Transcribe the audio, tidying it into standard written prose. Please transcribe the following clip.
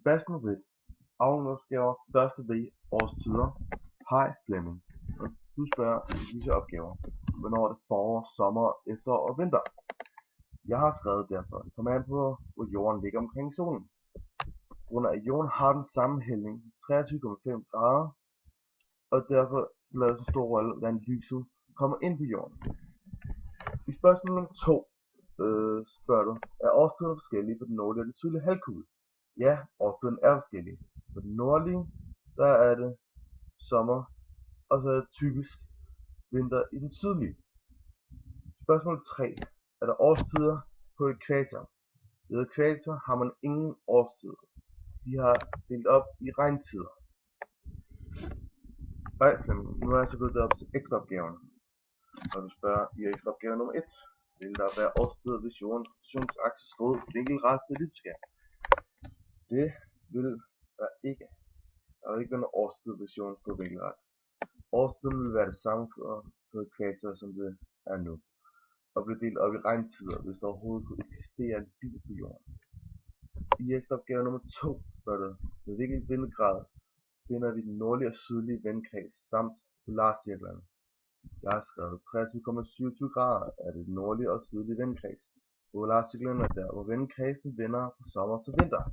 Sebastian Ritt, afgangsopgaver, første V, årstider. Hej Flemming. Du spørger i disse opgaver, hvornår er det forår, sommer, efterår og vinter. Jeg har skrevet derfor, det kommer an på, hvor jorden ligger omkring solen. På grund af at jorden har den samme hældning, 23,5 grader, og derfor spiller det så stor rolle, hvordan lyset kommer ind på jorden. I spørgsmål nummer 2 spørger du, er årstiderne forskellige på den nordlige og den sydlige halvkugle? Ja, årstiden er forskellige. På den nordlige, der er det sommer, og så er det typisk vinter i den sydlige. Spørgsmål 3. Er der årstider på ekvator? Ved ekvator har man ingen årstider. De har delt op i regntider. Nej, nu er jeg så gået op til ekstraopgaven. Og du spørger i ekstraopgave nummer 1. Vil der være årstider, hvis jordens rotationsakse stod vinkelret til ellipseskæren? Det vil der ikke. Der vil ikke være nogen årstid, hvis jorden stod vinkelret. Årstiden vil være det samme på ekvator, som det er nu, og bliver delt op i regntider, hvis der overhovedet kunne eksistere en bil på jorden. I ekstraopgave nummer 2 spørger du, med hvilken vindegrad finder vi den nordlige og sydlige vindkreds samt polarcirklerne. Jeg har skrevet 23,27 grader er det nordlige og sydlige vindkreds. Polarcirklerne er der, hvor vindkredsen vender fra sommer til vinter.